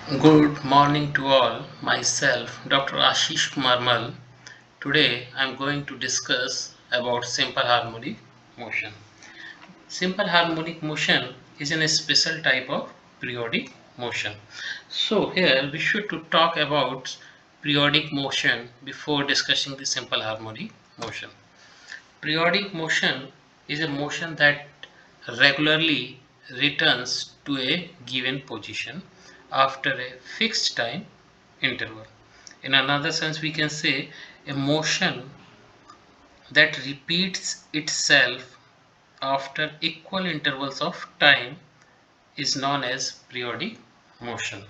Good morning to all. Myself, Dr. Ashish Kumar Mal. Today, I am going to discuss about simple harmonic motion. Simple harmonic motion is a special type of periodic motion. So here we should to talk about periodic motion before discussing the simple harmonic motion. Periodic motion is a motion that regularly returns to a given position after a fixed time interval. In another sense, we can say a motion that repeats itself after equal intervals of time is known as periodic motion.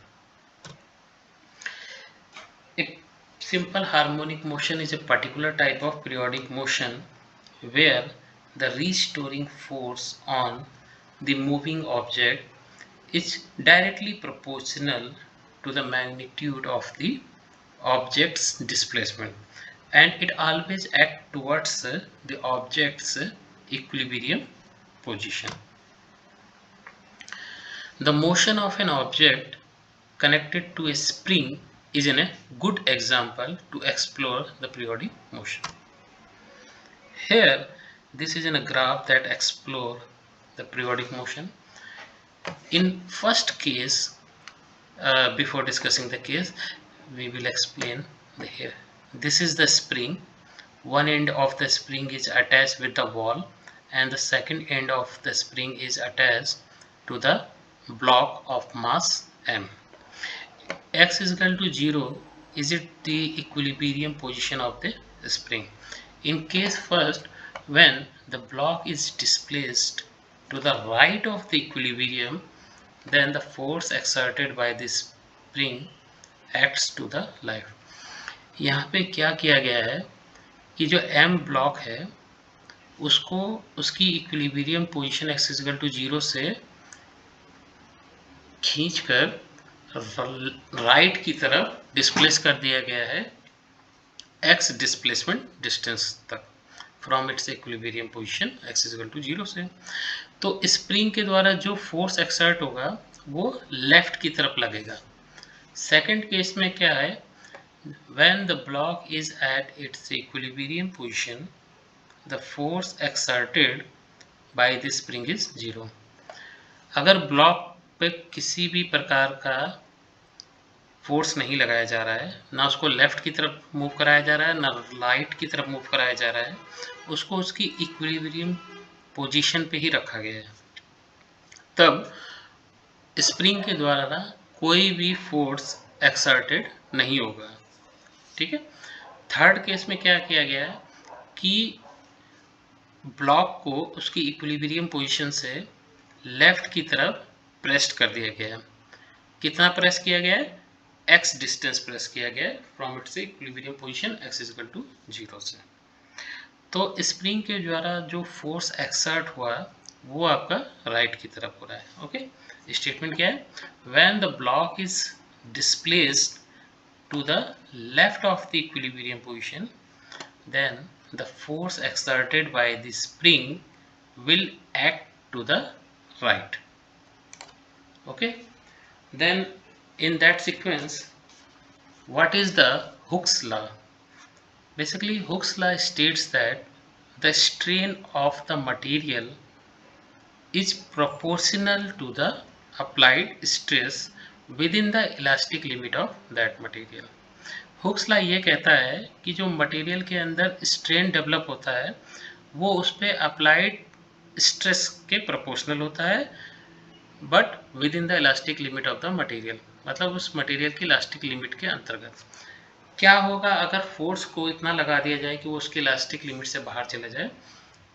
A simple harmonic motion is a particular type of periodic motion where the restoring force on the moving object is directly proportional to the magnitude of the object's displacement, and it always acts towards the object's equilibrium position. The motion of an object connected to a spring is a good example to explore the periodic motion. Here, this is in a graph that explore the periodic motion. In first case, before discussing the case, we will explain the here. This is the spring. One end of the spring is attached with the wall, and the second end of the spring is attached to the block of mass m. X is equal to 0 is it the equilibrium position of the spring. In case first, when the block is displaced to the right of the equilibrium, then the force exerted by this spring acts to the left. यहाँ पे क्या किया गया है कि जो m block है उसको उसकी equilibrium position x equal to 0 से खींचकर राइट की तरफ डिस्प्लेस कर दिया गया है x डिस्प्लेसमेंट डिस्टेंस तक from its equilibrium position x equal to 0 से। तो स्प्रिंग के द्वारा जो फोर्स एक्सर्ट होगा वो लेफ्ट की तरफ लगेगा। सेकंड केस में क्या है, when the block is at its equilibrium position the force exerted by the spring is 0। अगर ब्लॉक पे किसी भी प्रकार का फोर्स नहीं लगाया जा रहा है, ना उसको लेफ्ट की तरफ मूव कराया जा रहा है ना राइट की तरफ मूव कराया जा रहा है, उसको उसकी इक्विलिब्रियम पोजीशन पे ही रखा गया है, तब स्प्रिंग के द्वारा कोई भी फोर्स एक्सर्टेड नहीं होगा। ठीक है। थर्ड केस में क्या किया गया है कि ब्लॉक को उसकी इक्विलिब्रियम पोजीशन से लेफ्ट की तरफ प्रेस्ड कर दिया गया है। कितना प्रेस किया गया है, x डिस्टेंस प्रेस किया गया है from its equilibrium position x is equal to 0 से। तो स्प्रिंग के द्वारा जो फोर्स एक्सर्ट हुआ वो आपका राइट की तरफ हो रहा है। ओके, स्टेटमेंट क्या है, when the block is displaced to the left of the equilibrium position then the force exerted by the spring will act to the right. Okay, then in that sequence what is the Hooke's law? Basically Hooke's law states that the strain of the material is proportional to the applied stress within the elastic limit of that material. Hooke's law ये कहता है कि जो material के अंदर strain develop होता है वो उस पर अप्लाइड स्ट्रेस के प्रोपोर्शनल होता है, but with in the elastic limit of the material, मतलब उस मटेरियल की इलास्टिक लिमिट के अंतर्गत। क्या होगा अगर फोर्स को इतना लगा दिया जाए कि वो उसके इलास्टिक लिमिट से बाहर चले जाए,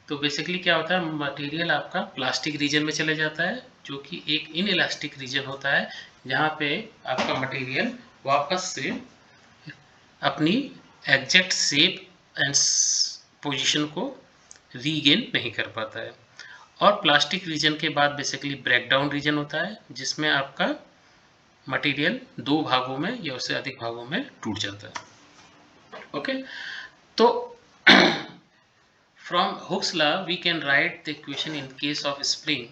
तो बेसिकली क्या होता है, मटेरियल आपका प्लास्टिक रीजन में चले जाता है जो कि एक इन इलास्टिक रीजन होता है जहाँ पे आपका मटेरियल वापस से अपनी एग्जैक्ट शेप एंड पोजीशन को रीगेन नहीं कर पाता है। और प्लास्टिक रीजन के बाद बेसिकली ब्रेकडाउन रीजन होता है जिसमें आपका मटेरियल दो भागों में या उससे अधिक भागों में टूट जाता है। ओके, तो from Hooke's law we can write the equation in case of spring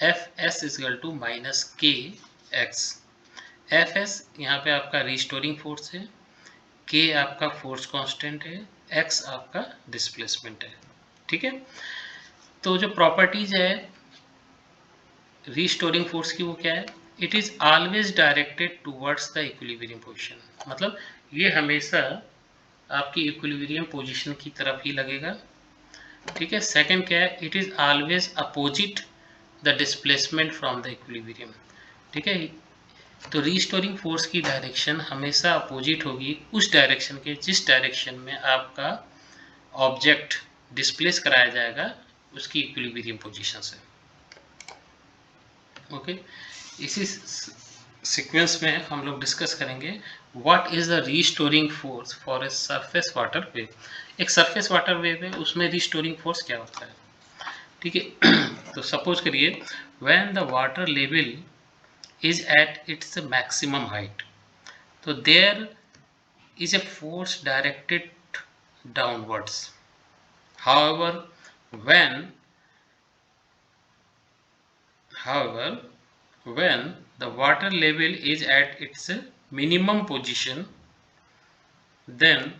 Fs is equal to minus kx F S यहाँ पे आपका रिस्टोरिंग फोर्स है, के आपका फोर्स कांस्टेंट है, एक्स आपका डिस्प्लेसमेंट है। ठीक है, तो जो प्रॉपर्टीज है रिस्टोरिंग फोर्स की वो क्या है, it is always directed towards the equilibrium position, मतलब ये हमेशा आपकी इक्विलिब्रियम पोजीशन की तरफ ही लगेगा। ठीक है, सेकंड क्या है, it is always opposite the displacement from the equilibrium. ठीक है, तो रिस्टोरिंग फोर्स की डायरेक्शन हमेशा अपोजिट होगी उस डायरेक्शन के जिस डायरेक्शन में आपका ऑब्जेक्ट डिस्प्लेस कराया जाएगा उसकी इक्विलिब्रियम पोजीशन से। ओके, इसी सीक्वेंस में हम लोग डिस्कस करेंगे what is the restoring force for a surface water wave. एक सरफेस वाटर वेव है, उसमें रिस्टोरिंग फोर्स क्या होता है। ठीक है, तो सपोज करिए when the water level is at its maximum height, so there is a force directed downwards. However, when the water level is at its minimum position, then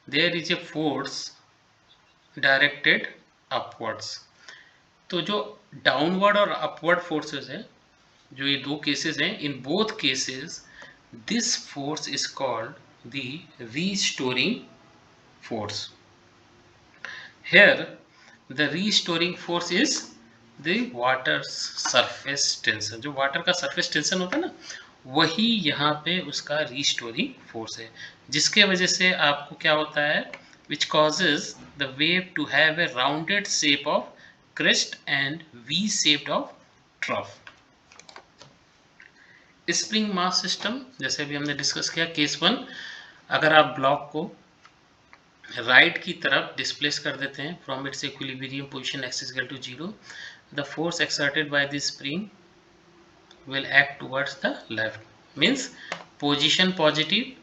there is a force directed upwards. तो जो downward और upward forces है, जो ये दो cases हैं, in both cases this force is called the restoring force. Here the restoring force is the water surface tension. जो water का सरफेस टेंशन होता है ना, वही यहाँ पे उसका रीस्टोरिंग फोर्स है, जिसके वजह से आपको क्या होता है, which causes the wave to have a rounded shape of crest and V shaped of trough. Spring mass system, जैसे अभी हमने डिस्कस किया केस 1, अगर आप ब्लॉक को राइट की तरफ डिस्प्लेस कर देते हैं from its equilibrium position x equal to 0, the force exerted by the spring will act towards the left, means position positive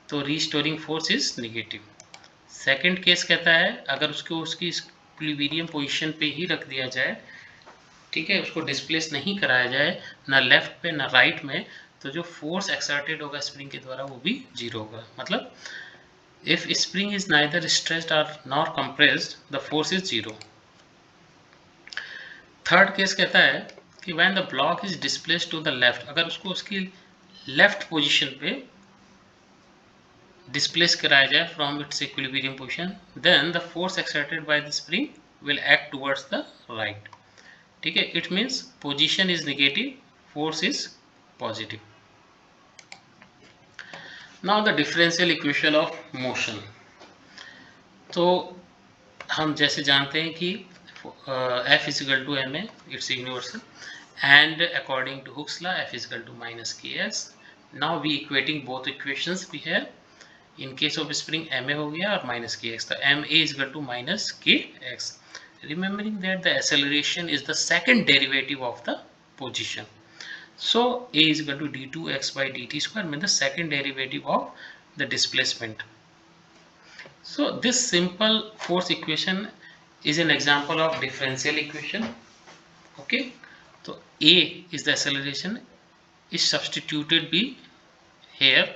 तो restoring force is negative. Second case कहता है अगर उसको उसकी इक्विलिब्रियम पोजीशन पे ही रख दिया जाए, ठीक है, उसको डिस्प्लेस नहीं कराया जाए ना लेफ्ट पे ना राइट में, तो जो फोर्स एक्सर्टेड होगा स्प्रिंग के द्वारा वो भी जीरो होगा। मतलब if spring is neither stretched और nor compressed the force is zero. Third case कहता है कि when the block is displaced to the left, अगर उसको उसकी लेफ्ट पोजीशन पे डिस्प्लेस कराया जाए from its equilibrium position, then the force exerted by the spring will act towards the right. ठीक है, it means position is negative, force is positive. Now the differential equation of motion. तो हम जैसे जानते हैं कि F is equal to ma, it's universal, and according to Hooke's law F is equal to minus kx. Now we equating both equations we have. In case of spring ma हो गया और minus kx, तो ma is equal to minus kx. Remembering that the acceleration is the second derivative of the position, so a is equal to d2x by dt square, means the second derivative of the displacement. So this simple force equation is an example of differential equation. Okay, so a is the acceleration is substituted be here,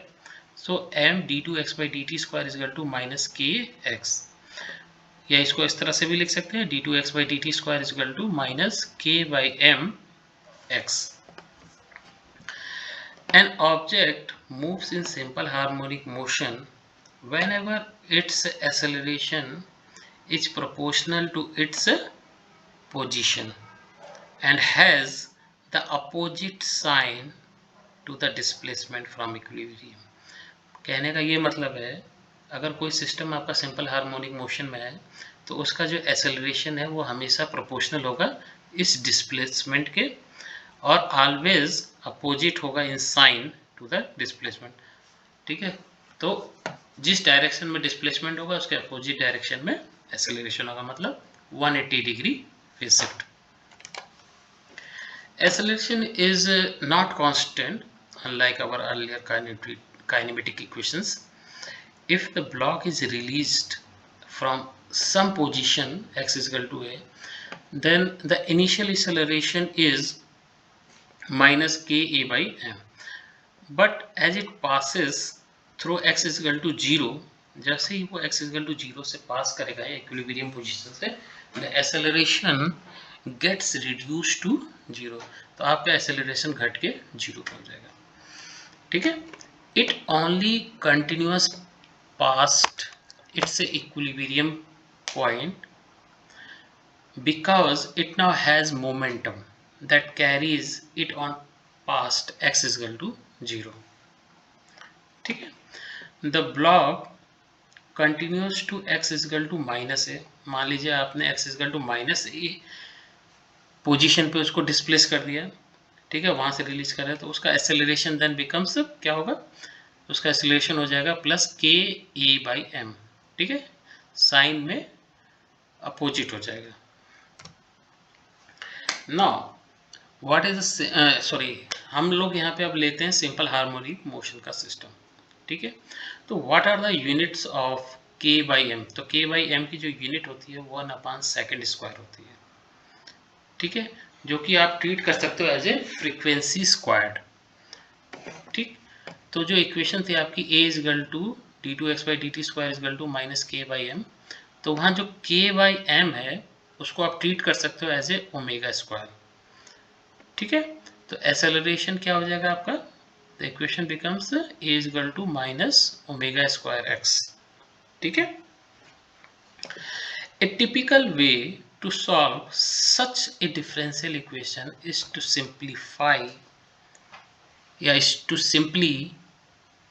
so m d2x by dt square is equal to minus kx, या इसको इस तरह से भी लिख सकते हैं d2x by dt square is equal to minus k by m x. An object moves in simple harmonic motion whenever its acceleration is proportional to its position and has the opposite sign to the displacement from equilibrium. कहने का ये मतलब है अगर कोई system आपका simple harmonic motion में है तो उसका जो एक्सेलरेशन है वो हमेशा प्रोपोर्शनल होगा इस डिस्प्लेसमेंट के और ऑलवेज अपोजिट होगा इन साइन टू द डिस्प्लेसमेंट। ठीक है, तो जिस डायरेक्शन में डिस्प्लेसमेंट होगा उसके अपोजिट डायरेक्शन में एक्सेलरेशन होगा, मतलब 180 degree phase shift. Acceleration is not constant, unlike our earlier kinematic equations. If the block is released from some position x is equal to a, then the initial acceleration is minus ka by m. But as it passes through x is equal to 0, जैसे ही वो x is equal to 0 से pass करेगा equilibrium position से, the acceleration gets reduce to 0, तो आपका acceleration घट के 0 हो जाएगा। ठीक है, it only continuous past it's equilibrium point because it now has momentum that carries it on past x is equal to 0। ठीक है, the block continues to x is equal to minus A. मान लीजिए आपने x is equal to minus A position पे उसको displace कर दिया, ठीक है, वहां से रिलीज कर रहा है, तो उसका एक्सेलरेशन देन बिकम्स क्या होगा, उसका एक्सेलरेशन हो जाएगा प्लस के ए बाई एम। ठीक है, साइन में अपोजिट हो जाएगा। नाउ व्हाट इज सॉरी, हम लोग यहाँ पे अब लेते हैं सिंपल हार्मोनिक मोशन का सिस्टम। ठीक है, तो what are the units of k by m, तो के बाई एम की जो यूनिट होती है 1/सेकंड स्क्वायर होती है। ठीक है, जो कि आप ट्रीट कर सकते हो एज ए फ्रीक्वेंसी स्क्वायर्ड। ठीक, तो जो इक्वेशन थी आपकी a is equal to d2x/dt square is equal to minus k by m, तो वहाँ जो k बाई एम है उसको आप ट्रीट कर सकते हो एज ए ओमेगा स्क्वायर। ठीक है, तो एक्सेलरेशन क्या हो जाएगा आपका, the equation becomes a is equal to minus omega square x। ठीक है, a typical way to solve such a differential equation is to simplify, is to simply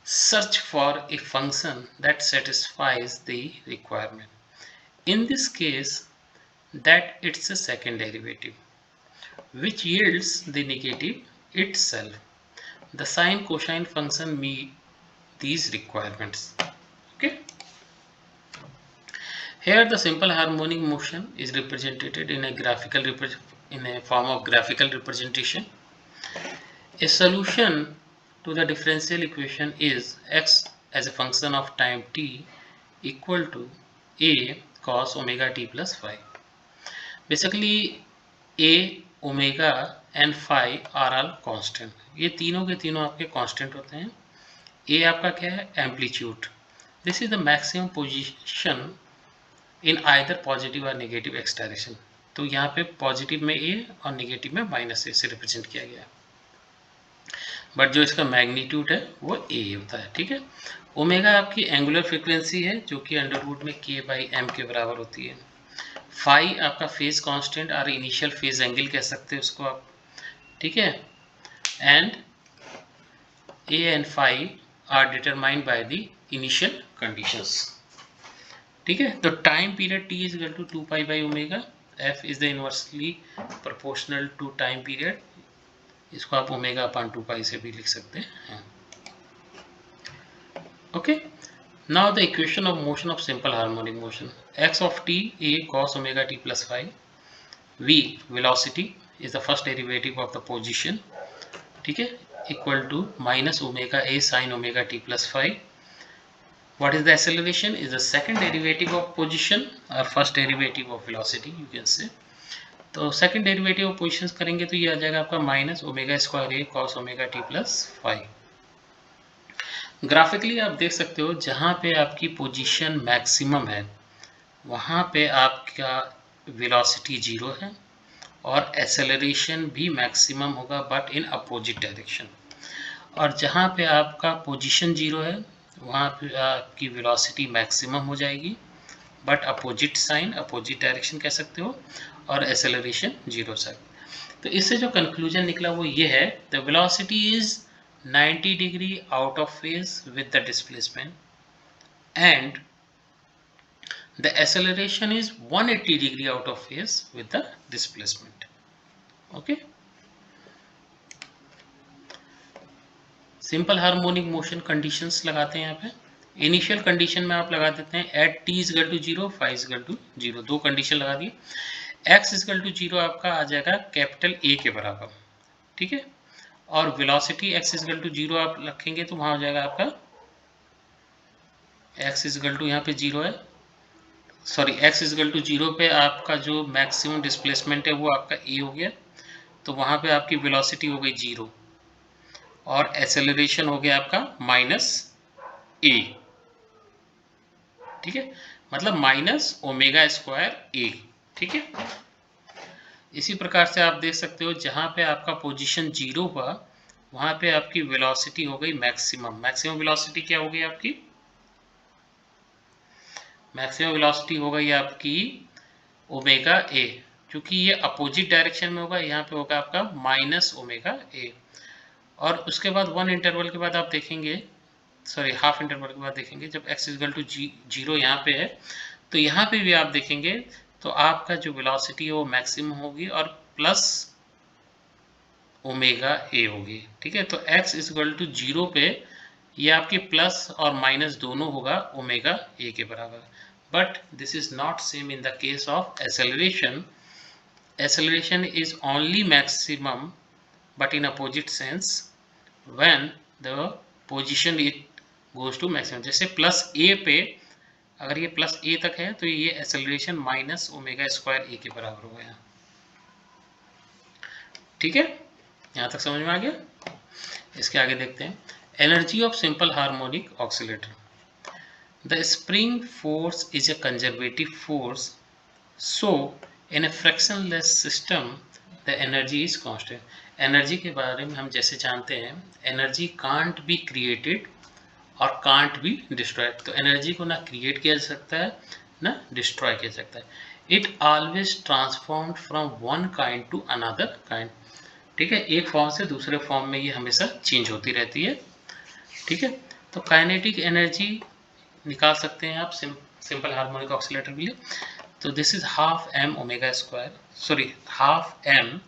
search for a function that satisfies the requirement. In this case, that it's a second derivative which yields the negative itself. The sine cosine function meet these requirements. Okay, here the simple harmonic motion is represented in a form of graphical representation. A solution to the differential equation is x as a function of time t equal to a cos omega t plus phi. Basically a, omega and phi are all constant. ये तीनों के तीनों आपके constant होते हैं। a आपका क्या है, amplitude. This is the maximum position in either positive or negative x direction. तो यहाँ पे पॉजिटिव में a और नेगेटिव में माइनस a से रिप्रेजेंट किया गया है, बट जो इसका मैग्नीट्यूड है वो a होता है। ठीक है, ओमेगा आपकी एंगुलर फ्रीक्वेंसी है जो कि अंडर रूट में k बाई एम के बराबर होती है। फाई आपका फेज कांस्टेंट और इनिशियल फेज एंगल कह सकते हैं उसको आप। ठीक है, and a and phi are determined by the initial conditions. ठीक है, तो time period t is equal to 2 pi by omega, f is the inversely proportional to time period, इसको आप ओमेगा अपान 2 पाई से भी लिख सकते हैं। Okay, now the equation of motion of simple harmonic motion, x of t a cos omega t plus phi, v velocity is the first derivative of the position, ठीक है, equal to minus omega a sin omega t plus phi. What is the acceleration is the second derivative of position or first derivative of velocity you can say. तो second derivative of position करेंगे तो ये आ जाएगा आपका minus omega square A cos omega T plus five. Graphically आप देख सकते हो जहाँ पे आपकी पोजीशन मैक्सिमम है वहाँ पे आपका वेलोसिटी जीरो है और एक्सेलरेशन भी मैक्सिमम होगा बट इन अपोजिट डायरेक्शन, और जहाँ पे आपका पोजीशन जीरो है वहाँ पे आपकी वेलोसिटी मैक्सिमम हो जाएगी but opposite sign, opposite direction कह सकते हो, और एक्सेलरेशन जीरो से। तो इससे जो कंक्लूजन निकला वो ये है, the velocity is 90 degree out of phase with the displacement and the acceleration is 180 degree out of phase with the displacement. Okay, simple harmonic motion conditions लगाते हैं यहाँ पे। इनिशियल कंडीशन में आप लगा देते हैं at t is equal to 0, phi is equal to 0, दो कंडीशन लगा दिए। x इज इक्वल टू 0 आपका आ जाएगा कैपिटल A के बराबर। ठीक है, और velocity x is equal to 0 आप रखेंगे तो वहां हो जाएगा आपका x इज इक्वल टू, यहाँ पे 0 है, sorry x is equal to 0 पे आपका जो मैक्सिमम डिस्प्लेसमेंट है वो आपका a हो गया, तो वहां पे आपकी वेलोसिटी हो गई 0, और एक्सेलरेशन हो गया आपका माइनस ए, ठीक है, मतलब माइनस ओमेगा स्क्वायर ए, ठीक है। इसी प्रकार से आप देख सकते हो जहां पे आपका पोजीशन 0 हुआ वहां पे आपकी वेलोसिटी हो गई मैक्सिमम। मैक्सिमम वेलोसिटी क्या हो गई आपकी? मैक्सिमम वेलोसिटी हो गई आपकी ओमेगा ए, क्योंकि ये अपोजिट डायरेक्शन में होगा, यहाँ पे होगा आपका माइनस ओमेगा ए। और उसके बाद वन इंटरवल के बाद आप देखेंगे, सॉरी हाफ इंटरवल के बाद देखेंगे, जब x इक्वल टू जीरो यहाँ पे है तो यहाँ पे भी आप देखेंगे तो आपका जो वेलोसिटी है वो मैक्सिमम होगी और प्लस ओमेगा ए होगी, ठीक है। तो x इक्वल टू जीरो पे ये आपकी प्लस और माइनस दोनों होगा ओमेगा ए के बराबर। But this is not same in the case of acceleration. Acceleration is only maximum but in opposite sense when the position it goes to maximum। जैसे plus ए पे अगर ये प्लस ए तक है तो ये एक्सेलरेशन माइनस ओमेगा स्क्वायर ए के बराबर हो गया, ठीक है। यहाँ तक समझ में आ गया। इसके आगे देखते हैं energy of simple harmonic oscillator. The spring force is a conservative force, so in a fractionless system the energy is constant। Energy के बारे में हम जैसे जानते हैं एनर्जी कांट बी क्रिएटेड और कांट बी डिस्ट्रॉयड। तो एनर्जी को ना क्रिएट किया जा सकता है ना डिस्ट्रॉय किया जा सकता है। It always transformed from one kind to another kind, ठीक है। एक फॉर्म से दूसरे फॉर्म में ये हमेशा चेंज होती रहती है, ठीक है। तो काइनेटिक एनर्जी निकाल सकते हैं आप सिंपल हार्मोनिक ऑक्सीलेटर के लिए। तो this is half M omega square, sorry half M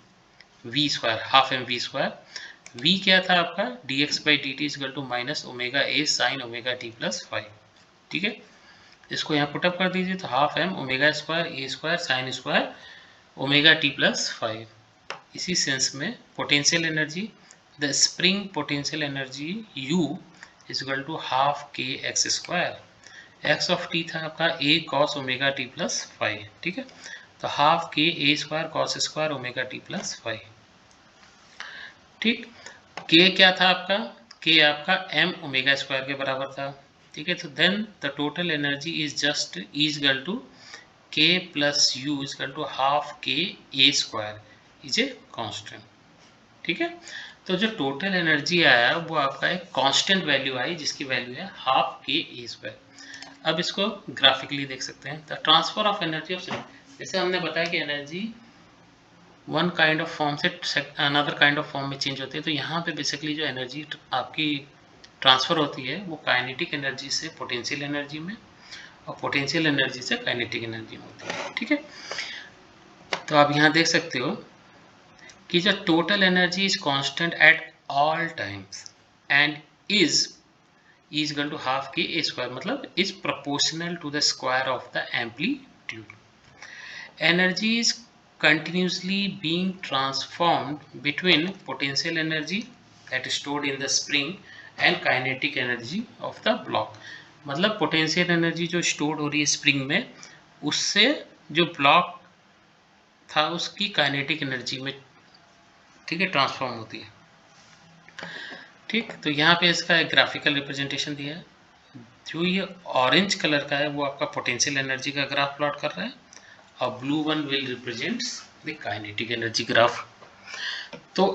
V square, half M V square. V क्या था आपका D X by D T equal to minus omega A sine omega T plus five, ठीक है। इसको यहाँ put up कर दीजिए तो half M omega square A square sine square omega T plus five. इसी सेंस में potential energy, the spring potential energy U equal to half K X square. X of T था आपका A cos omega T plus five, ठीक है। तो half K A square cos square omega T plus five, ठीक। K क्या था आपका? के आपका एम ओमेगा स्क्वायर के बराबर था, ठीक है। तो then the total energy is just equal to K plus U equal to half K A square is a constant, ठीक है। तो जो टोटल एनर्जी आया वो आपका एक कांस्टेंट वैल्यू आई जिसकी वैल्यू है हाफ के ए स्क्वायर। अब इसको ग्राफिकली देख सकते हैं। The transfer of energy of, जैसे हमने बताया कि energy one kind of form से अनदर काइंड ऑफ फॉर्म में चेंज होती है, तो यहाँ पे बेसिकली जो एनर्जी आपकी ट्रांसफर होती है वो काइनेटिक एनर्जी से पोटेंशियल एनर्जी में और पोटेंशियल एनर्जी से काइनेटिक एनर्जी में होती है, ठीक है। तो आप यहाँ देख सकते हो कि जो total energy is constant at all times and is equal to half k a square, मतलब is proportional to the square of the amplitude. Energy is continuously being transformed between potential energy that is stored in the spring and kinetic energy of the block। मतलब potential energy जो store हो रही है spring में उससे जो block था उसकी काइनेटिक एनर्जी में, ठीक है, ट्रांसफॉर्म होती है, ठीक। तो यहाँ पे इसका एक ग्राफिकल रिप्रेजेंटेशन दिया है। जो ये ऑरेंज कलर का है वो आपका पोटेंशियल एनर्जी का ग्राफ प्लॉट कर रहा है और blue one will represents the kinetic energy graph. तो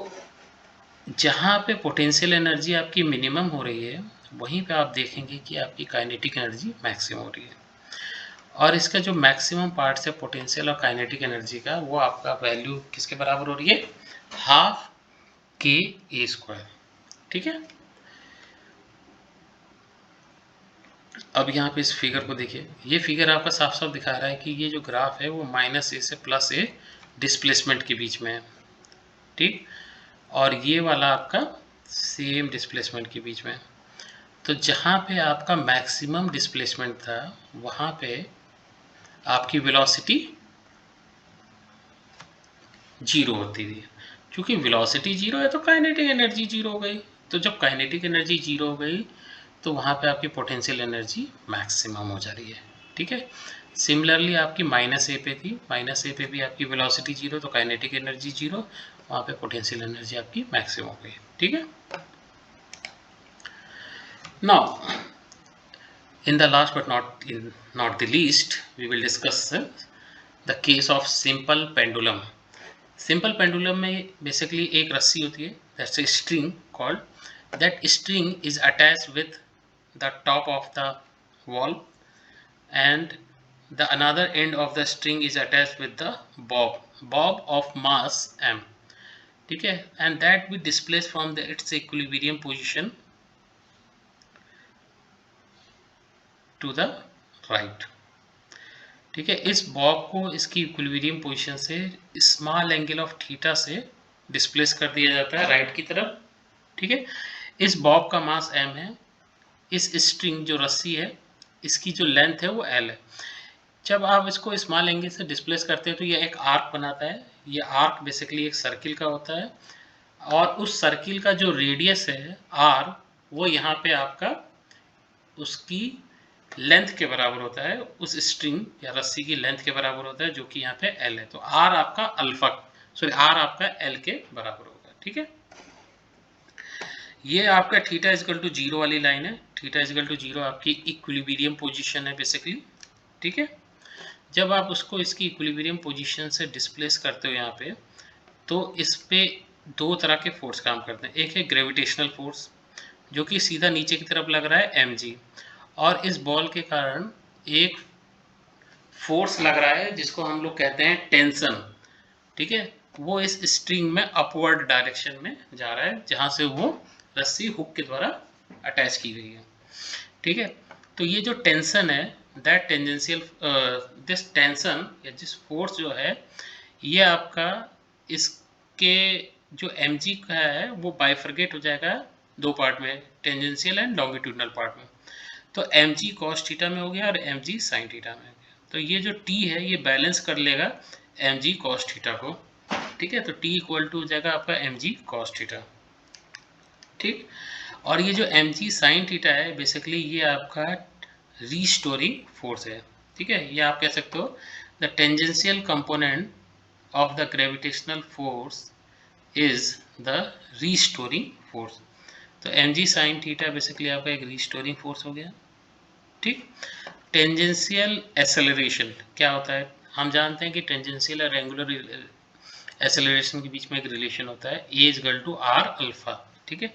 जहाँ पे पोटेंशियल एनर्जी आपकी मिनिमम हो रही है वहीं पे आप देखेंगे कि आपकी काइनेटिक एनर्जी मैक्सिमम हो रही है। और इसका जो मैक्सिमम पार्ट है पोटेंशियल और काइनेटिक एनर्जी का वो आपका वैल्यू किसके बराबर हो रही है? हाफ के ए स्क्वायर, ठीक है। अब यहाँ पे इस फिगर को देखिए, ये फिगर आपका साफ साफ दिखा रहा है कि ये जो ग्राफ है वो माइनस ए से प्लस ए डिस्प्लेसमेंट के बीच में है, ठीक। और ये वाला आपका सेम डिस्प्लेसमेंट के बीच में है। तो जहाँ पे आपका मैक्सिमम डिस्प्लेसमेंट था वहाँ पे आपकी वेलोसिटी जीरो होती थी। क्योंकि वेलोसिटी जीरो है तो काइनेटिक एनर्जी जीरो हो गई। तो जब काइनेटिक एनर्जी जीरो हो गई तो वहाँ पे आपकी पोटेंशियल एनर्जी मैक्सिमम हो जा रही है, ठीक है। सिमिलरली आपकी माइनस ए पे थी, माइनस ए पे भी आपकी वेलोसिटी जीरो तो काइनेटिक एनर्जी जीरो, वहाँ पे पोटेंशियल एनर्जी आपकी मैक्सिमम हो गई, ठीक है। Now, in the last but not the least, we will discuss the case of simple pendulum. Simple pendulum में बेसिकली एक रस्सी होती है, that's a string called, that string is attached with the top of the wall and the another end of the string is attached with the bob of mass m. ठीक है, and that we displace from the its equilibrium position to the right. ठीक है, इस Bob को इसकी equilibrium position से small angle of theta से displace कर दिया जाता है राइट की तरफ. ठीक है, इस बॉब का मास m है, इस स्ट्रिंग जो रस्सी है इसकी जो लेंथ है वो l है. जब आप इसको स्मॉल एंगल से डिस्प्लेस करते हैं तो ये एक आर्क बनाता है. ये आर्क बेसिकली एक सर्किल का होता है और उस सर्किल का जो रेडियस है r वो यहाँ पे आपका उसकी लेंथ के बराबर होता है, उस स्ट्रिंग या रस्सी की लेंथ के बराबर होता है जो कि यहाँ पे l है. तो r आपका अल्फा r आपका l के बराबर होगा. ठीक है, ये आपका थीटा इजकल टू 0 वाली लाइन है. थीटा इजकल टू 0 आपकी इक्विलिब्रियम पोजीशन है बेसिकली. ठीक है, जब आप उसको इसकी इक्विलिब्रियम पोजीशन से डिस्प्लेस करते हो यहाँ पे, तो इस पे दो तरह के फोर्स काम करते हैं. एक है ग्रेविटेशनल फोर्स जो कि सीधा नीचे की तरफ लग रहा है mg, और इस बॉल के कारण एक फोर्स लग रहा है जिसको हम लोग कहते हैं टेंशन. ठीक है, वो इस स्ट्रिंग में अपवर्ड डायरेक्शन में जा रहा है जहां से वो रस्सी हुक के द्वारा अटैच की गई है. ठीक है, तो ये जो टेंशन है दैट टेंजेंशियल दिस टेंशन या जिस फोर्स जो है ये आपका इसके जो mg का है वो बाइफर्गेट हो जाएगा दो पार्ट में, टेंजेंशियल एंड लॉन्गिट्यूडनल पार्ट में. तो mg cos थीटा में हो गया और mg sin थीटा में हो गया. तो ये जो t है ये बैलेंस कर लेगा mg cos थीटा को. ठीक है, तो t इक्वल टू हो जाएगा आपका mg cos थीटा. ठीक, और ये जो mg sin थीटा है बेसिकली ये आपका रीस्टोरिंग फोर्स है. ठीक है, ये आप कह सकते हो the tangential component of the gravitational force is the restoring force. तो mg sin थीटा बेसिकली आपका एक रीस्टोरिंग फोर्स हो गया. ठीक, टेंजेंशियल एक्सेलरेशन क्या होता है, हम जानते हैं कि टेंजेंशियल और एंगुलर एक्सेलरेशन के बीच में एक रिलेशन होता है a is equal to are alpha. ठीक है,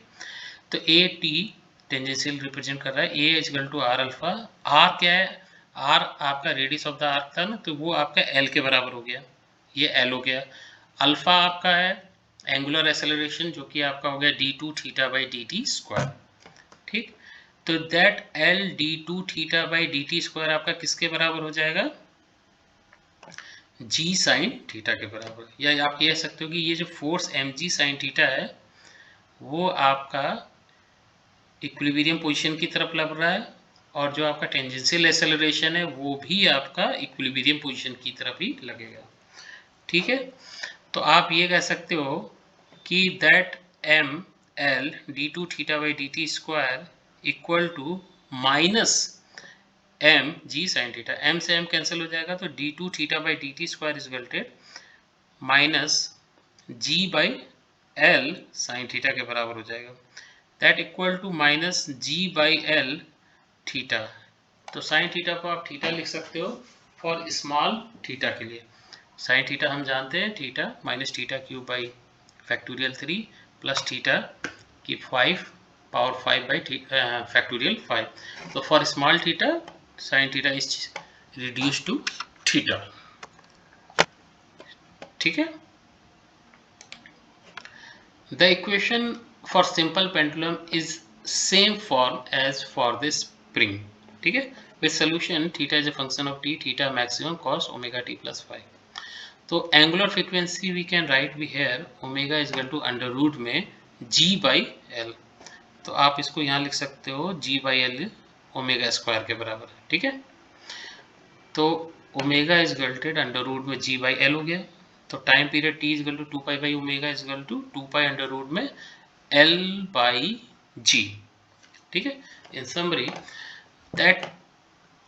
तो ए टी टेंजेंशियल रिप्रेजेंट कर रहा है, A equal to are alpha. R क्या है, आर आपका रेडियस ऑफ द आर्क था ना, तो वो आपका एल के बराबर हो गया, ये एल हो गया. अल्फा आपका है एंगुलर एक्सेलरेशन जो कि आपका हो गया d two theta by D t square. ठीक, तो that l d two theta by D t square आपका किसके बराबर हो जाएगा, जी साइन थीटा के बराबर. या आप कह सकते हो कि ये जो force m g sine theta है वो आपका इक्विलिब्रियम पोजीशन की तरफ लग रहा है और जो आपका टेंजेंशियल एक्सेलरेशन है वो भी आपका इक्विलिब्रियम पोजीशन की तरफ ही लगेगा. ठीक है, तो आप ये कह सकते हो कि that m l d two theta by D t square equal to minus m g sine theta. M से एम कैंसिल हो जाएगा तो d two theta by D t square is equal minus g by l sine theta के बराबर हो जाएगा. That equal to minus g by l theta. तो sine theta को आप थीटा लिख सकते हो फॉर स्मॉल थीटा के लिए. साइन थीटा हम जानते हैं theta minus theta cube by factorial 3 plus theta की 5 पावर 5 बाई फैक्टोरियल 5. तो for small theta sine theta is reduce to theta. ठीक है, the equation for simple pendulum is same form as for this spring. ठीक है, with solution theta is a function of t, theta maximum cos omega t plus 5. तो angular frequency we can write we here omega is equal to under root में g by l. तो आप इसको यहाँ लिख सकते हो g by l omega square के बराबर. ठीक है, तो omega is equal to under root में g by l हो गया. तो time period t is equal to 2 pi by omega is equal to 2 pi under root में l बाई g. ठीक है, in summary that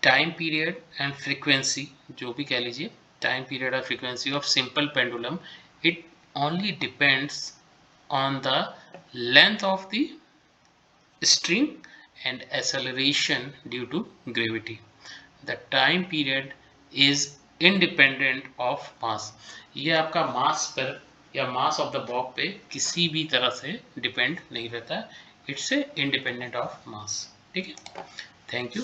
time period and frequency जो भी कह लीजिए, टाइम पीरियड और frequency of simple pendulum it only depends on the length of the string and acceleration due to gravity. The time period is independent of mass. ये आपका मास पर या mass of the Bob पे किसी भी तरह से डिपेंड नहीं रहता, इट्स इंडिपेंडेंट ऑफ मास। ठीक है, थैंक यू।